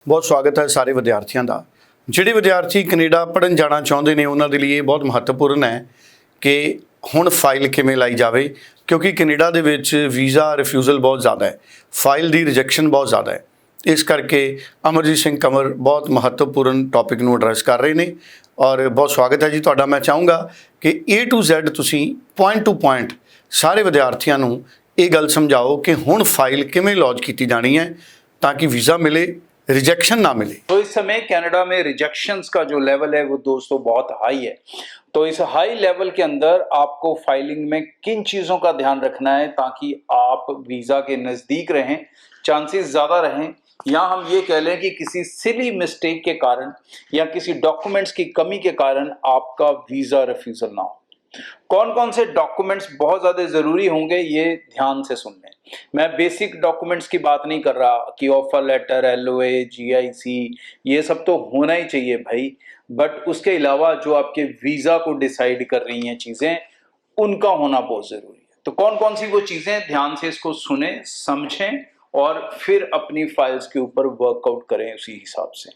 बहुत स्वागत है सारे विद्यार्थियों का। ਜਿਹੜੇ विद्यार्थी कनेडा पढ़न जाना चाहते हैं उन्होंने लिए बहुत महत्वपूर्ण है कि हुण फाइल किवें लाई जाए, क्योंकि कनेडा दे विच वीज़ा रिफ्यूज़ल बहुत ज़्यादा है, फाइल की रिजैक्शन बहुत ज़्यादा है। इस करके अमरजीत सिंह कंवर बहुत महत्वपूर्ण टॉपिक नूं एड्रैस कर रहे हैं और बहुत स्वागत है जी तुहाडा। मैं चाहूँगा कि A to Z तुसीं पॉइंट टू पॉइंट सारे विद्यार्थियों नूं ये गल समझाओ कि हुण फाइल किवें लॉन्च की जानी है ताकि वीज़ा मिले, रिजेक्शन ना मिले। तो इस समय कनाडा में रिजेक्शंस का जो लेवल है वो दोस्तों बहुत हाई है। तो इस हाई लेवल के अंदर आपको फाइलिंग में किन चीज़ों का ध्यान रखना है ताकि आप वीज़ा के नज़दीक रहें, चांसेस ज़्यादा रहें, या हम ये कह लें कि किसी सिली मिस्टेक के कारण या किसी डॉक्यूमेंट्स की कमी के कारण आपका वीज़ा रिफ्यूज़ल ना हो। कौन कौन से डॉक्यूमेंट्स बहुत ज़्यादा ज़रूरी होंगे ये ध्यान से सुन लें। मैं बेसिक डॉक्यूमेंट्स की बात नहीं कर रहा कि ऑफर लेटर, LOA, GIC, ये सब तो होना ही चाहिए भाई, बट उसके अलावा जो आपके वीज़ा को डिसाइड कर रही हैं चीज़ें, उनका होना बहुत ज़रूरी है। तो कौन कौन सी वो चीज़ें, ध्यान से इसको सुने, समझें और फिर अपनी फाइल्स के ऊपर वर्कआउट करें उसी हिसाब से।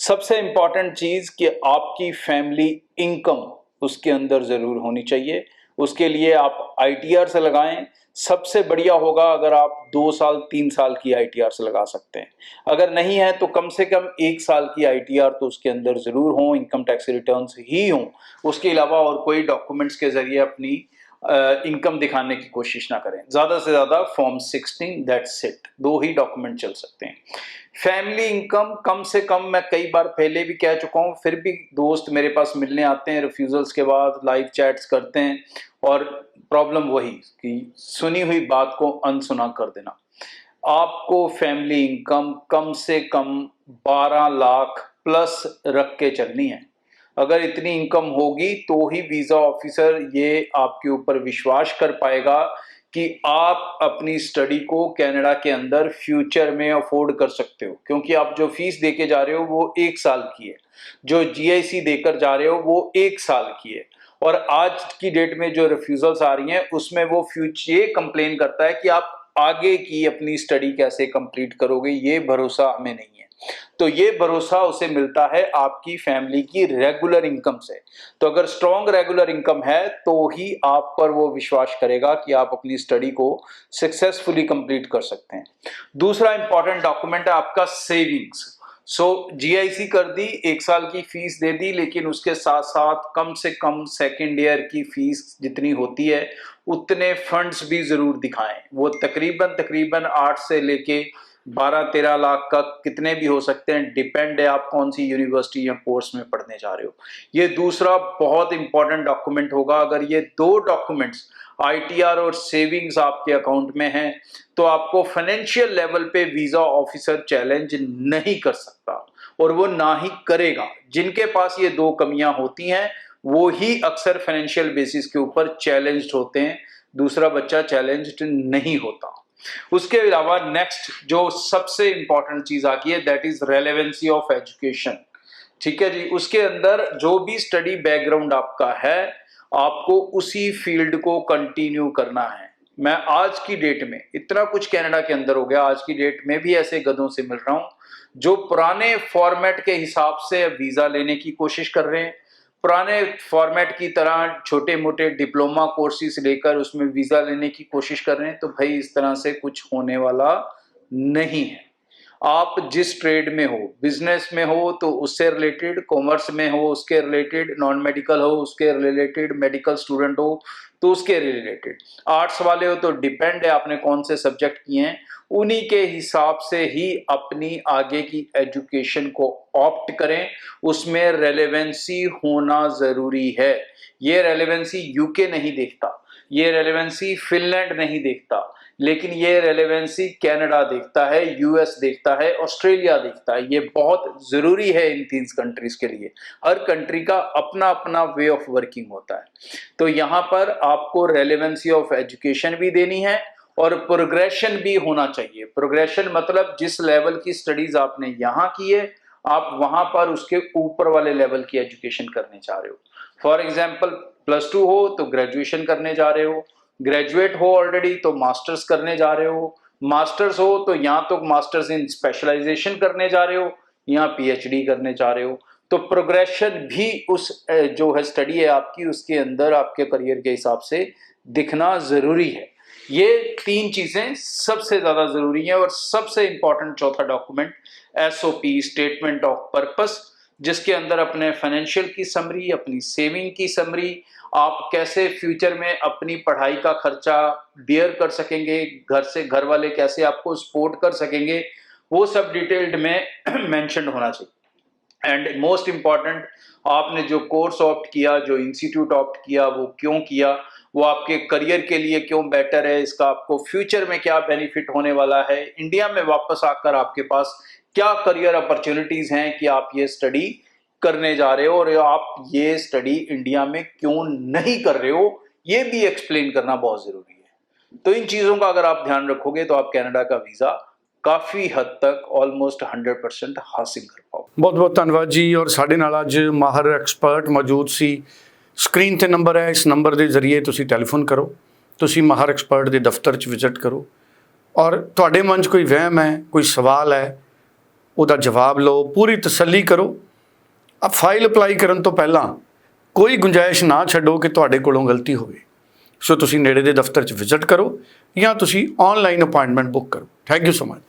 सबसे इंपॉर्टेंट चीज़ कि आपकी फैमिली इनकम उसके अंदर ज़रूर होनी चाहिए। उसके लिए आप ITR से लगाएं। सबसे बढ़िया होगा अगर आप 2 साल 3 साल की ITR से लगा सकते हैं। अगर नहीं है तो कम से कम 1 साल की ITR तो उसके अंदर ज़रूर हो, इनकम टैक्स रिटर्न्स ही हों। उसके अलावा और कोई डॉक्यूमेंट्स के ज़रिए अपनी इनकम दिखाने की कोशिश ना करें। ज़्यादा से ज़्यादा form 16, that's it, 2 he document चल सकते हैं। फैमिली इनकम कम से कम, मैं कई बार पहले भी कह चुका हूँ, फिर भी दोस्त मेरे पास मिलने आते हैं रिफ्यूज़ल्स के बाद, लाइव चैट्स करते हैं और प्रॉब्लम वही कि सुनी हुई बात को अनसुना कर देना। आपको फैमिली इनकम कम से कम 12 लाख प्लस रख के चलनी है। अगर इतनी इनकम होगी तो ही वीज़ा ऑफिसर ये आपके ऊपर विश्वास कर पाएगा कि आप अपनी स्टडी को कनाडा के अंदर फ्यूचर में अफोर्ड कर सकते हो, क्योंकि आप जो फीस देके जा रहे हो वो 1 साल की है, जो GIC देकर जा रहे हो वो 1 साल की है, और आज की डेट में जो रिफ्यूजल्स आ रही हैं उसमें वो फ्यूचर ये कंप्लेन करता है कि आप आगे की अपनी स्टडी कैसे कंप्लीट करोगे, ये भरोसा हमें नहीं है। तो ये भरोसा उसे मिलता है आपकी फैमिली की रेगुलर इनकम से। तो अगर स्ट्रॉन्ग रेगुलर इनकम है तो ही आप पर वो विश्वास करेगा कि आप अपनी स्टडी को सक्सेसफुली कंप्लीट कर सकते हैं। दूसरा इंपॉर्टेंट डॉक्यूमेंट है आपका सेविंग्स। GIC कर दी, 1 साल की फीस दे दी, लेकिन उसके साथ साथ कम से कम सेकेंड ईयर की फीस जितनी होती है उतने फंड्स भी जरूर दिखाएं। वो तकरीबन 8 से लेके 12-13 लाख का कितने भी हो सकते हैं, डिपेंड है आप कौन सी यूनिवर्सिटी या कोर्स में पढ़ने जा रहे हो। ये दूसरा बहुत इंपॉर्टेंट डॉक्यूमेंट होगा। अगर ये 2 डॉक्यूमेंट्स ITR और सेविंग्स आपके अकाउंट में हैं तो आपको फाइनेंशियल लेवल पे वीज़ा ऑफिसर चैलेंज नहीं कर सकता, और वो ना ही करेगा। जिनके पास ये 2 कमियां होती हैं वो ही अक्सर फाइनेंशियल बेसिस के ऊपर चैलेंज्ड होते हैं, दूसरा बच्चा चैलेंज्ड नहीं होता। उसके अलावा नेक्स्ट जो सबसे इंपॉर्टेंट चीज आती है that is relevancy of education. ठीक है जी, उसके अंदर जो भी स्टडी बैकग्राउंड आपका है आपको उसी फील्ड को कंटिन्यू करना है। मैं आज की डेट में इतना कुछ कनाडा के अंदर हो गया, आज की डेट में भी ऐसे गधों से मिल रहा हूं जो पुराने फॉर्मेट के हिसाब से वीजा लेने की कोशिश कर रहे हैं, पुराने फॉर्मेट की तरह छोटे मोटे डिप्लोमा कोर्सेज लेकर उसमें वीजा लेने की कोशिश कर रहे हैं। तो भाई इस तरह से कुछ होने वाला नहीं है। आप जिस ट्रेड में हो, बिजनेस में हो तो उससे रिलेटेड, कॉमर्स में हो उसके रिलेटेड, नॉन मेडिकल हो उसके रिलेटेड, मेडिकल स्टूडेंट हो तो उसके रिलेटेड, आर्ट्स वाले हो तो डिपेंड है आपने कौन से सब्जेक्ट किए हैं, उन्हीं के हिसाब से ही अपनी आगे की एजुकेशन को ऑप्ट करें। उसमें रेलेवेंसी होना जरूरी है। ये रेलेवेंसी यूके नहीं देखता, ये रेलेवेंसी फिनलैंड नहीं देखता, लेकिन ये रेलेवेंसी कनाडा देखता है, US देखता है, ऑस्ट्रेलिया देखता है। ये बहुत जरूरी है इन 3 कंट्रीज के लिए। हर कंट्री का अपना अपना वे ऑफ वर्किंग होता है। तो यहाँ पर आपको रेलेवेंसी ऑफ एजुकेशन भी देनी है और प्रोग्रेशन भी होना चाहिए। प्रोग्रेशन मतलब जिस लेवल की स्टडीज आपने यहाँ की है आप वहां पर उसके ऊपर वाले लेवल की एजुकेशन करने जा रहे हो। फॉर एग्जाम्पल +2 हो तो ग्रेजुएशन करने जा रहे हो, ग्रेजुएट हो ऑलरेडी तो मास्टर्स करने जा रहे हो, मास्टर्स हो तो या तो मास्टर्स इन स्पेशलाइजेशन करने जा रहे हो या पीएचडी करने चाह रहे हो, तो प्रोग्रेशन भी उस जो है स्टडी है आपकी, उसके अंदर आपके करियर के हिसाब से दिखना ज़रूरी है। ये 3 चीज़ें सबसे ज़्यादा ज़रूरी हैं। और सबसे इम्पॉर्टेंट चौथा document SOP, statement of purpose, जिसके अंदर अपने फाइनेंशियल की समरी, अपनी सेविंग की समरी, आप कैसे फ्यूचर में अपनी पढ़ाई का खर्चा बियर कर सकेंगे, घर से घर वाले कैसे आपको सपोर्ट कर सकेंगे, वो सब डिटेल्ड में मेंशन होना चाहिए। एंड मोस्ट इम्पॉर्टेंट, आपने जो कोर्स ऑप्ट किया, जो इंस्टीट्यूट ऑप्ट किया, वो क्यों किया, वो आपके करियर के लिए क्यों बेटर है, इसका आपको फ्यूचर में क्या बेनिफिट होने वाला है, इंडिया में वापस आकर आपके पास क्या करियर अपॉर्चुनिटीज हैं कि आप ये स्टडी करने जा रहे हो, और आप ये स्टडी इंडिया में क्यों नहीं कर रहे हो, ये भी एक्सप्लेन करना बहुत जरूरी है। तो इन चीजों का अगर आप ध्यान रखोगे तो आप कनाडा का वीजा काफी हद तक ऑलमोस्ट 100% हासिल कर पाओ। बहुत बहुत ਧੰਨਵਾਦ ਜੀ। ਔਰ ਸਾਡੇ ਨਾਲ ਅੱਜ ਮਾਹਰ ਐਕਸਪਰਟ ਮੌਜੂਦ ਸੀ। ਸਕਰੀਨ ਤੇ ਨੰਬਰ ਹੈ, ਇਸ ਨੰਬਰ ਦੇ ਜ਼ਰੀਏ ਤੁਸੀਂ ਟੈਲੀਫੋਨ ਕਰੋ, ਤੁਸੀਂ ਮਾਹਰ ਐਕਸਪਰਟ ਦੇ ਦਫ਼ਤਰ 'ਚ ਵਿਜ਼ਿਟ ਕਰੋ, ਔਰ ਤੁਹਾਡੇ ਮਨ 'ਚ ਕੋਈ ਵਹਿਮ ਹੈ, ਕੋਈ ਸਵਾਲ ਹੈ, ਉਹਦਾ ਜਵਾਬ ਲਓ, ਪੂਰੀ ਤਸੱਲੀ ਕਰੋ। ਆ ਫਾਈਲ ਅਪਲਾਈ ਕਰਨ ਤੋਂ ਪਹਿਲਾਂ ਕੋਈ ਗੁੰਜਾਇਸ਼ ਨਾ ਛੱਡੋ ਕਿ ਤੁਹਾਡੇ ਕੋਲੋਂ ਗਲਤੀ ਹੋਵੇ। ਸੋ ਤੁਸੀਂ ਨੇੜੇ ਦੇ ਦਫ਼ਤਰ 'ਚ ਵਿਜ਼ਿਟ ਕਰੋ ਜਾਂ ਤੁਸੀਂ ਆਨਲਾਈਨ ਅਪਾਇੰਟਮੈਂਟ ਬੁੱਕ ਕਰੋ। Thank you so much.